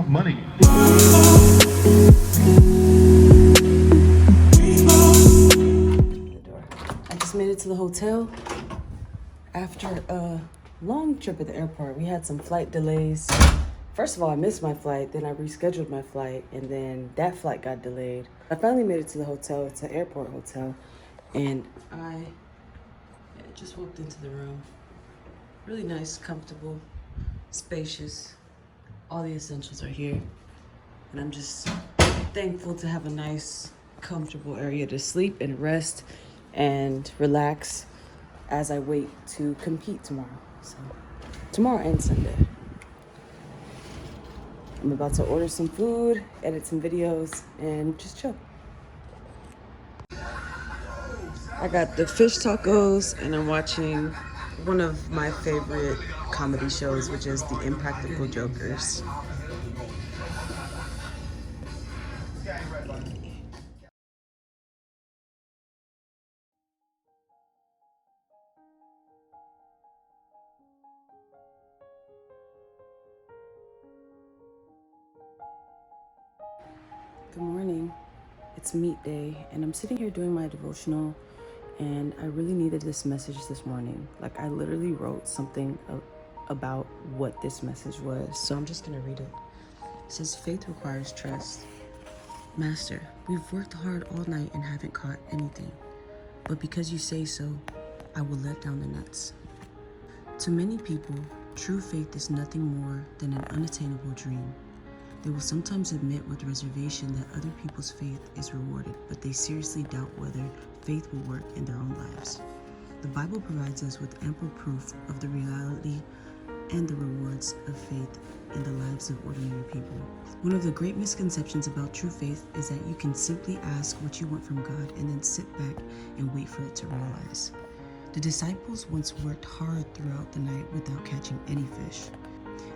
want money. I just made it to the hotel after a long trip at the airport. We had some flight delays. First of all, I missed my flight, then I rescheduled my flight, and then that flight got delayed. I finally made it to the hotel. It's an airport hotel, and I just walked into the room. Really nice, comfortable, spacious. All the essentials are here, and I'm just thankful to have a nice, comfortable area to sleep and rest and relax as I wait to compete tomorrow. So, tomorrow and Sunday. I'm about to order some food, edit some videos, and just chill. I got the fish tacos, and I'm watching one of my favorite comedy shows, which is The Impractical Jokers. Good morning. It's meet day, and I'm sitting here doing my devotional, and I really needed this message this morning. Like, I literally wrote something about what this message was, so I'm just gonna read it. It says, faith requires trust. Master, we've worked hard all night and haven't caught anything, but because you say so, I will let down the nets. To many people, true faith is nothing more than an unattainable dream. They will sometimes admit with reservation that other people's faith is rewarded, but they seriously doubt whether faith will work in their own lives. The Bible provides us with ample proof of the reality and the rewards of faith in the lives of ordinary people. One of the great misconceptions about true faith is that you can simply ask what you want from God and then sit back and wait for it to realize. The disciples once worked hard throughout the night without catching any fish.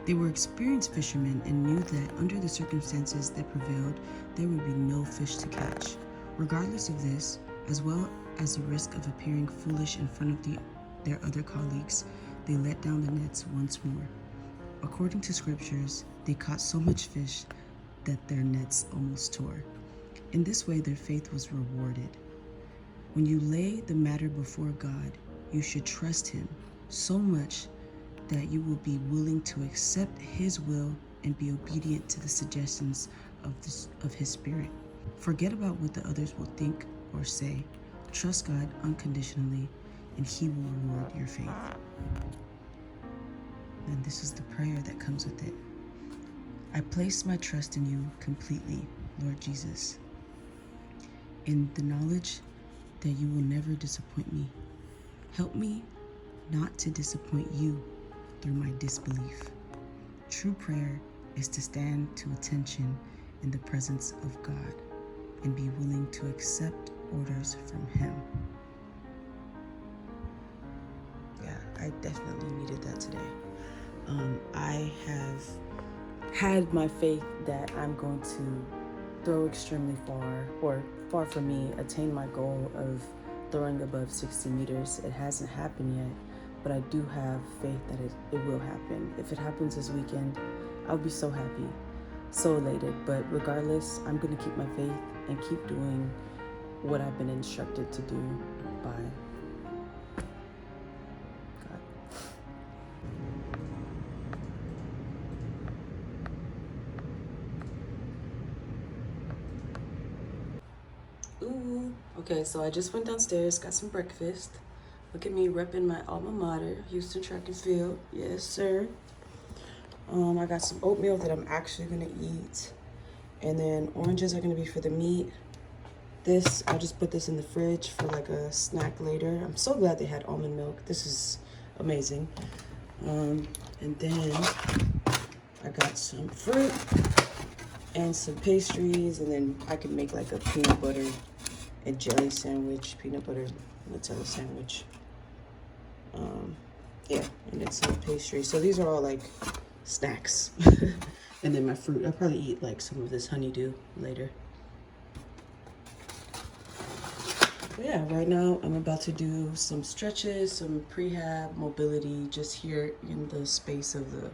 They were experienced fishermen and knew that under the circumstances that prevailed, there would be no fish to catch. Regardless of this, as well as the risk of appearing foolish in front of their other colleagues, they let down the nets once more. According to scriptures, they caught so much fish that their nets almost tore. In this way, their faith was rewarded. When you lay the matter before God, you should trust Him so much that you will be willing to accept His will and be obedient to the suggestions of His Spirit. Forget about what the others will think or say. Trust God unconditionally, and He will reward your faith. And this is the prayer that comes with it. I place my trust in you completely, Lord Jesus, in the knowledge that you will never disappoint me. Help me not to disappoint you through my disbelief. True prayer is to stand to attention in the presence of God and be willing to accept orders from Him. Yeah, I definitely needed that today. I have had my faith that I'm going to throw extremely far, or far from me, attain my goal of throwing above 60 meters. It hasn't happened yet, but I do have faith that it will happen. If it happens this weekend, I'll be so happy, so elated. But regardless, I'm going to keep my faith and keep doing what I've been instructed to do by God. Ooh, okay, so I just went downstairs, got some breakfast. Look at me repping my alma mater, Houston Track and Field. Yes, sir. I got some oatmeal that I'm actually gonna eat. And then oranges are gonna be for the meat. This, I'll just put this in the fridge for like a snack later. I'm so glad they had almond milk. This is amazing. And then I got some fruit and some pastries, and then I can make like a peanut butter and jelly sandwich, peanut butter Nutella sandwich. Yeah, and then some pastry. So these are all like snacks. And then my fruit, I'll probably eat like some of this honeydew later. But yeah, right now I'm about to do some stretches, some prehab mobility just here in the space of the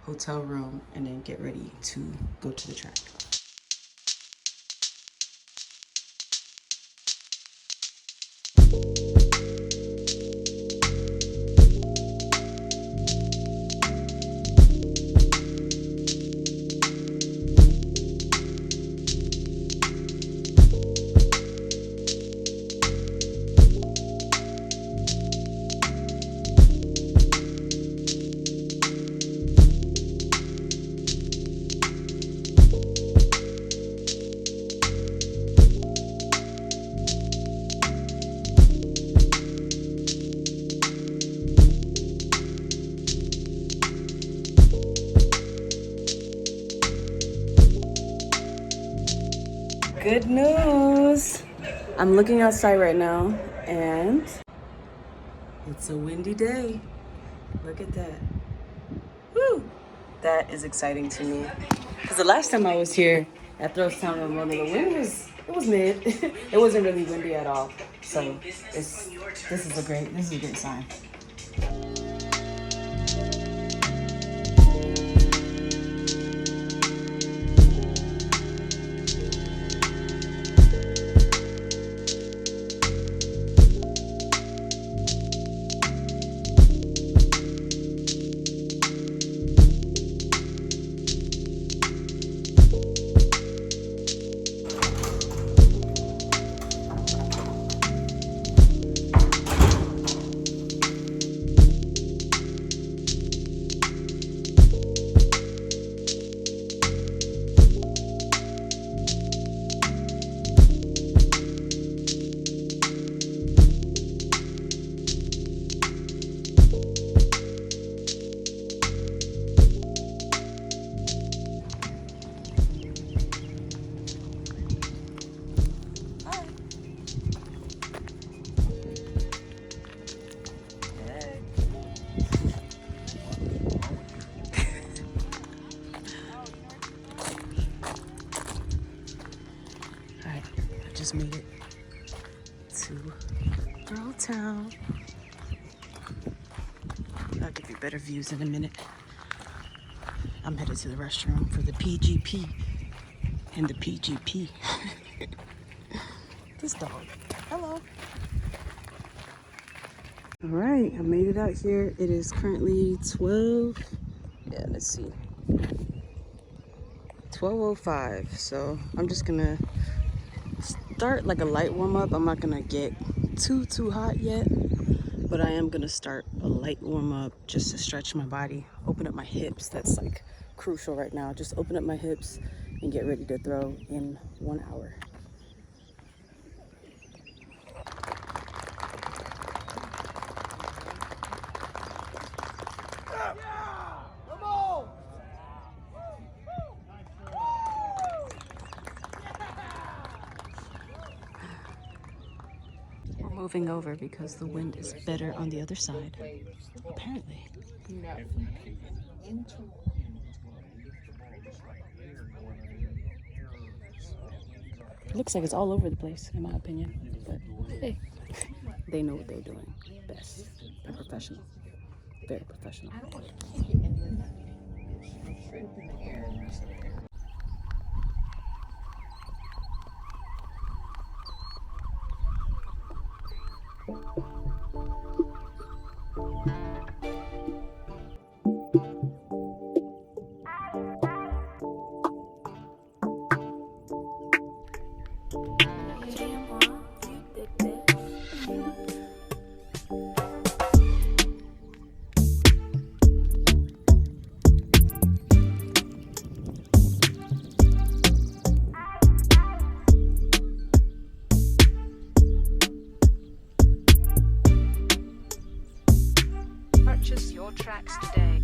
hotel room and then get ready to go to the track. Good news! I'm looking outside right now and it's a windy day. Look at that. Woo! That is exciting to me. Because the last time I was here at Throwstown Ramona, the wind was mid. It wasn't really windy at all. So this is a great sign. Just made it to Throwtown. I'll give you better views in a minute. I'm headed to the restroom for the PGP and the PGP. This dog. Hello. All right, I made it out here. It is currently 12:05. So I'm just gonna start like a light warm up. I'm not gonna get too hot yet, but I am gonna start a light warm up just to stretch my body, open up my hips. That's like crucial right now. Just open up my hips and get ready to throw in 1 hour. Moving over because the wind is better on the other side, apparently. It looks like it's all over the place, in my opinion, but hey, they know what they're doing best. They're professional, very professional. Purchase your tracks today.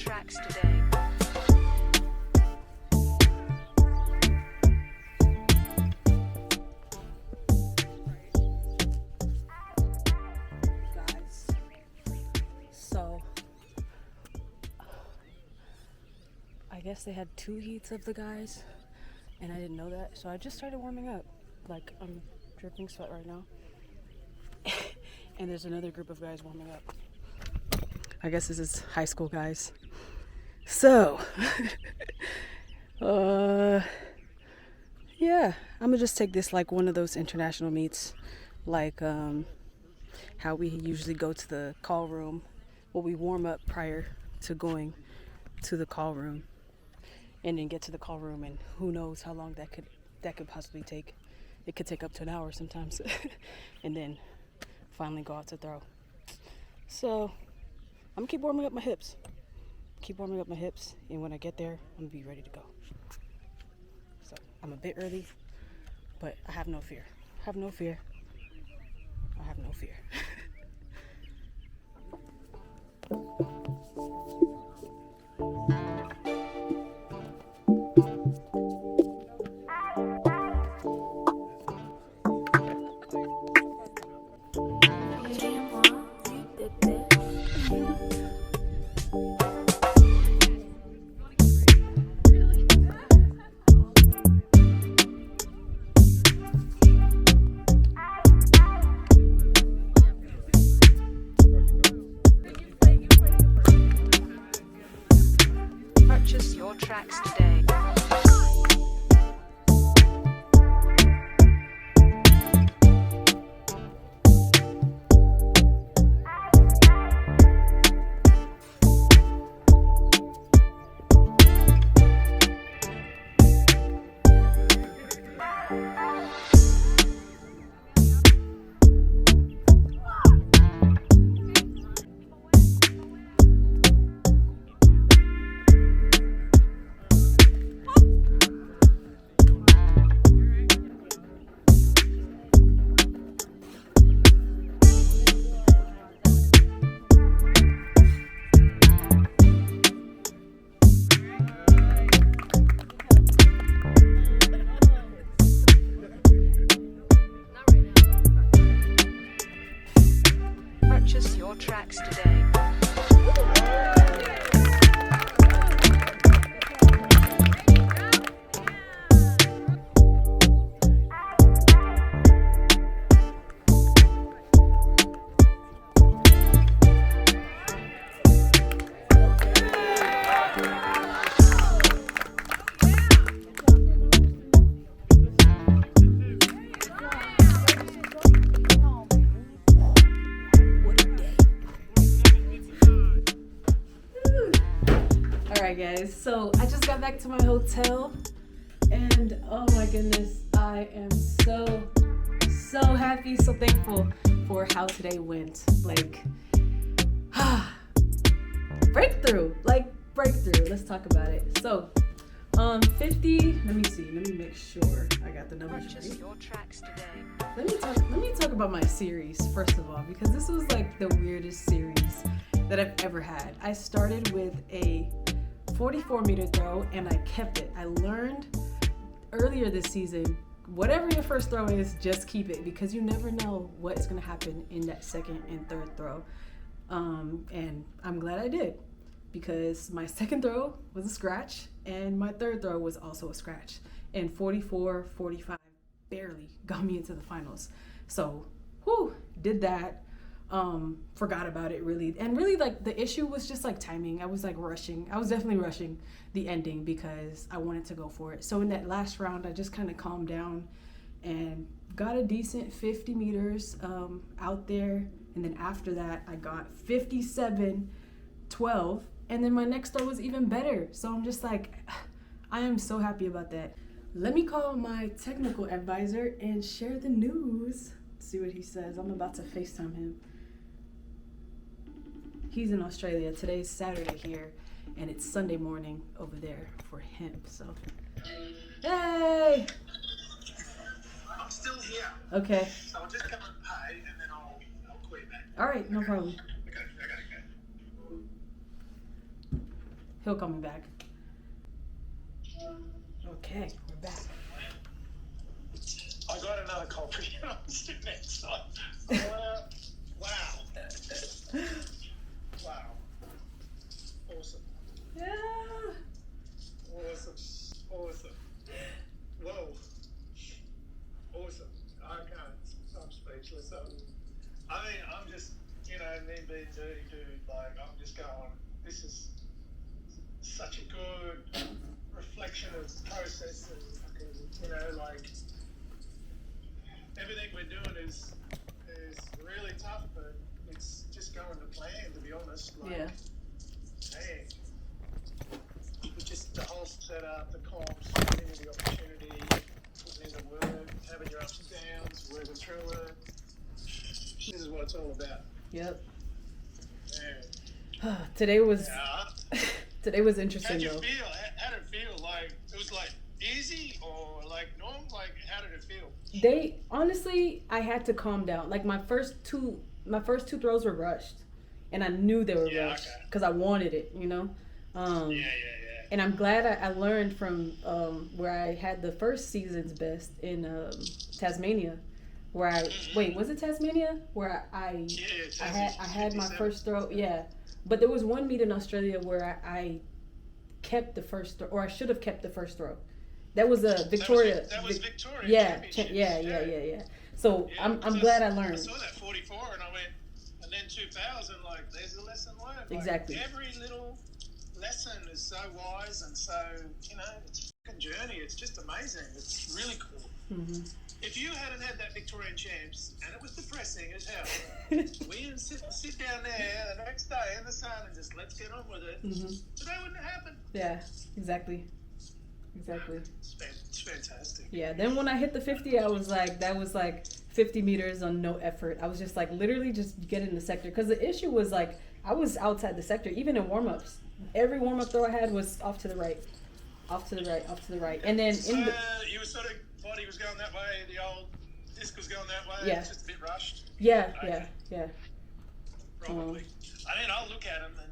tracks today. Guys, so I guess they had 2 heats of the guys, and I didn't know that, so I just started warming up. Like, I'm dripping sweat right now. And there's another group of guys warming up. I guess this is high school guys. So, yeah, I'm gonna just take this like one of those international meets, like how we usually go to the call room. Well, we warm up prior to going to the call room, and then get to the call room, and who knows how long that could possibly take. It could take up to an hour sometimes, and then finally go out to throw. So I'm gonna keep warming up my hips. And when I get there, I'm gonna be ready to go. So I'm a bit early, but I have no fear. I have no fear. Purchase your tracks today. Purchase your tracks today. Alright guys, so I just got back to my hotel, and oh my goodness, I am so happy, so thankful for how today went. Like, breakthrough. Let's talk about it. So 50, let me make sure I got the numbers Purchase right. your tracks today. Let me talk about my series first of all, because this was like the weirdest series that I've ever had. I started with a 44-meter throw, and I kept it. I learned earlier this season, whatever your first throw is, just keep it, because you never know what's going to happen in that second and third throw. And I'm glad I did, because my second throw was a scratch, and my third throw was also a scratch. And 44, 45 barely got me into the finals. So, did that. Forgot about it really. And really, like, the issue was just like timing. I was like rushing. I was definitely rushing the ending because I wanted to go for it. So in that last round, I just kind of calmed down and got a decent 50 meters out there. And then after that, I got 57-12. And then my next throw was even better. So I'm just like, I am so happy about that. Let me call my technical advisor and share the news. See what he says. I'm about to FaceTime him. He's in Australia. Today's Saturday here, and it's Sunday morning over there for him. So, hey! I'm still here. Okay. So I'll just come and pay, and then I'll call you back. All right, no problem. Okay, I gotta go. He'll call me back. Okay, we're back. I got another copy. I'm sitting outside. Wow. Wow. Awesome. Yeah. Awesome. Whoa. Awesome. I can't. I'm speechless. I mean, I'm just, me being dirty dude, like, I'm just going, this is such a good reflection of the process and, like, everything we're doing is really tough, but it's just going to plan, to be honest. Like, Yeah. Hey, just the whole setup, the comps, giving you the opportunity, putting in the work, having your ups and downs, working through it. This is what it's all about. Yep. Man. Today was Yeah. today was interesting How'd you though. feel? How did it feel? Like, it was like easy or like normal? Like, how did it feel? They honestly, I had to calm down. Like my first two throws were rushed, and I knew they were Yeah, rushed okay. because I wanted it. Yeah. And I'm glad I learned from where I had the first season's best in Tasmania, where I wait, was it Tasmania where I had my first throw, yeah. But there was one meet in Australia where I kept the first throw, or I should have kept the first throw. That was a Victoria. That was Victoria. Yeah, Championships. yeah. So Yeah, I'm because glad I I learned. saw that 44 and I went, and then 2000, like, there's a lesson learned. Like, Exactly. Every little lesson is so wise and so, it's a fucking journey. It's just amazing. It's really cool. Mm-hmm. If you hadn't had that Victorian champs, and it was depressing as hell, we didn't sit down there the next day in the sun and just let's get on with it. Mm-hmm. Today wouldn't have happened. Yeah, exactly. It's fantastic. Yeah, then when I hit the 50, I was like, that was like 50 meters on no effort. I was just like, literally just get in the sector. Because the issue was like, I was outside the sector, even in warm-ups. Every warm-up throw I had was off to the right. And then in the... you were sort of, body was going that way, the old disc was going that way, Yeah. it's just a bit rushed. Yeah. Probably. I mean, I'll look at them and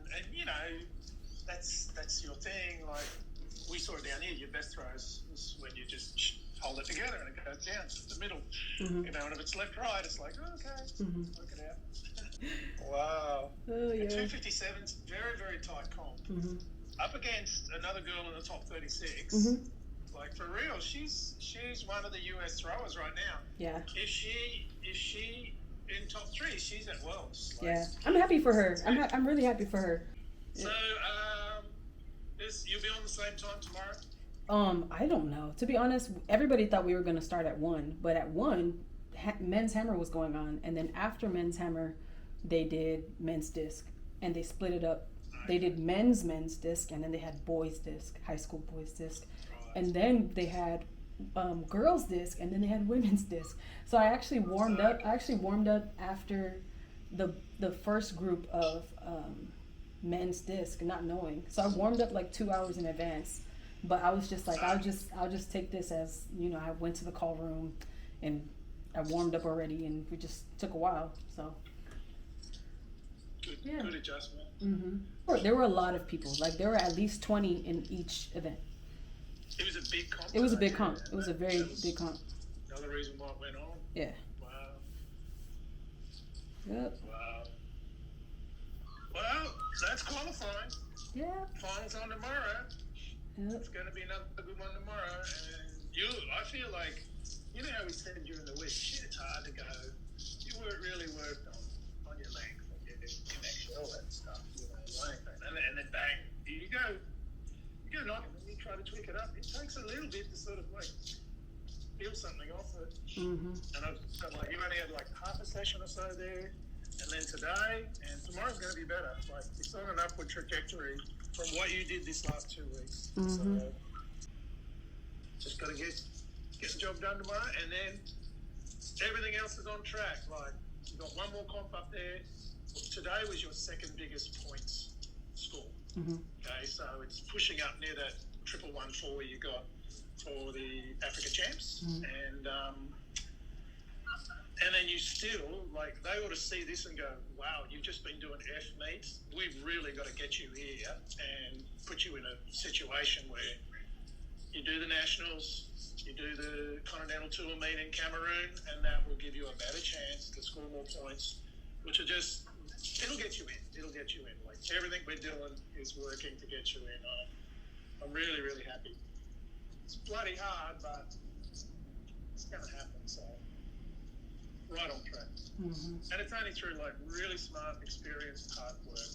that's your thing. Like, we saw it down here, your best throws is when you just hold it together and it goes down to the middle. Mm-hmm. And if it's left-right, it's like, oh, okay, Mm-hmm. work it out. Wow. Oh, yeah. 257's very, very tight comp. Mm-hmm. Up against another girl in the top 36. Mm-hmm. Like, for real, she's one of the US throwers right now. Yeah. If she in top 3, she's at Worlds. Like, Yeah. I'm happy for her. I'm really happy for her. So, you'll be on the same time tomorrow? I don't know. To be honest, everybody thought we were going to start at 1, but at 1, men's hammer was going on, and then after men's hammer, they did men's disc, and they split it up. They did men's disc, and then they had boys disc, high school boys disc, and then they had girls disc, and then they had women's disc. So I actually warmed up. After the first group of men's disc, not knowing. So I warmed up like 2 hours in advance, but I was just like, I'll just take this as, I went to the call room, and I warmed up already, and we just took a while. So. Good adjustment. Mm-hmm. There were a lot of people. Like, there were at least 20 in each event. It was a big comp. It was a big comp. It was a very big comp. Another reason why it went on. Yeah. Wow. Yep. Wow. Well, that's qualifying. Yeah. Finals on tomorrow. Yep. It's going to be another good one tomorrow. And I feel like, how we said during the week, shit, it's hard to go. You really worked on your length and your connection, all that stuff. And then bang, you go knock it, and you try to tweak it up. It takes a little bit to sort of like feel something off it. Mm-hmm. And I've got like, you only had like half a session or so there, and then today and tomorrow's going to be better. Like, it's on an upward trajectory from what you did this last 2 weeks. Mm-hmm. So just got to get the job done tomorrow, and then everything else is on track. Like, you've got one more comp up there. Today was your second biggest points score. Mm-hmm. Okay, so it's pushing up near that 114 you got for the Africa Champs, and then you still, like, they ought to see this and go, wow, you've just been doing F meets. We've really got to get you here and put you in a situation where you do the Nationals, you do the Continental Tour meet in Cameroon, and that will give you a better chance to score more points, which will just, it'll get you in. It'll get you in. Like, everything we're doing is working to get you in. I'm really, really happy. It's bloody hard, but it's going to happen, so right on track. Mm-hmm. And it's only through, like, really smart, experienced, hard work.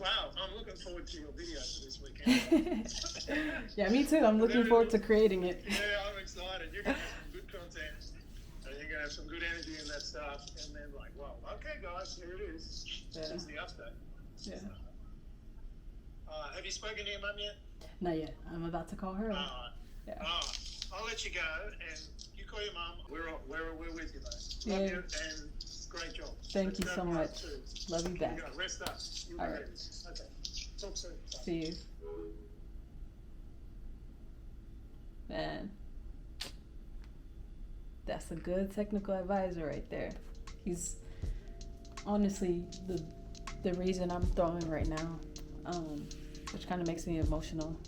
Wow, I'm looking forward to your video for this weekend. Yeah, me too. I'm looking forward to creating it. Yeah, I'm excited. You're going to have some good content, and you're going to have some good energy in that stuff, and then, like, well, okay, guys, here it is. This is the update. Yeah. Have you spoken to your mum yet? Not yet. I'm about to call her. Yeah. I'll let you go, and you call your mum. We're with you, mate. Yeah. Love you, and great job. Thank you so much. Love you back. You go. Rest up. You'll be All right. ready. Okay. Talk soon. Bye. See you. Man, that's a good technical advisor right there. He's honestly the reason I'm throwing right now, which kind of makes me emotional,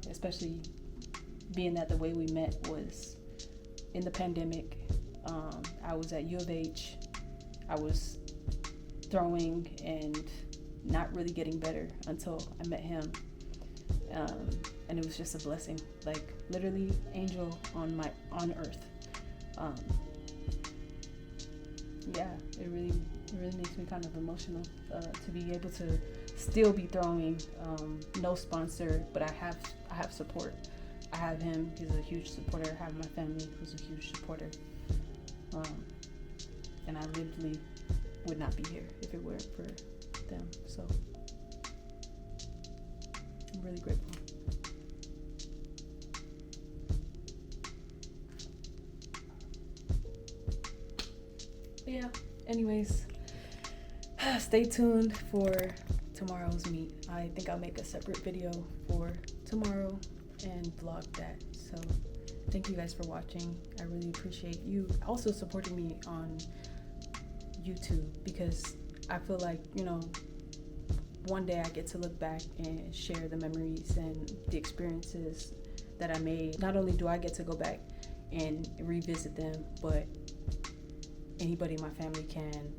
especially being that the way we met was in the pandemic. I was at U of H. I was throwing and not really getting better until I met him. And it was just a blessing, like literally angel on earth. Yeah, it really makes me kind of emotional to be able to still be throwing. No sponsor, but I have support. I have him. He's a huge supporter. I have my family, who's a huge supporter. And I literally would not be here if it weren't for them. So I'm really grateful. But yeah, anyways, stay tuned for tomorrow's meet. I think I'll make a separate video for tomorrow and vlog that. So thank you guys for watching. I really appreciate you also supporting me on YouTube, because I feel like, you know, one day I get to look back and share the memories and the experiences that I made. Not only do I get to go back and revisit them, but anybody in my family can,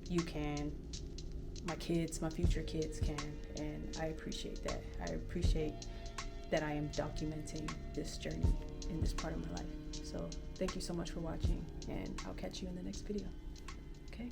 you can, my kids, my future kids can, and I appreciate that. I appreciate that I am documenting this journey in this part of my life. So thank you so much for watching, and I'll catch you in the next video. Okay?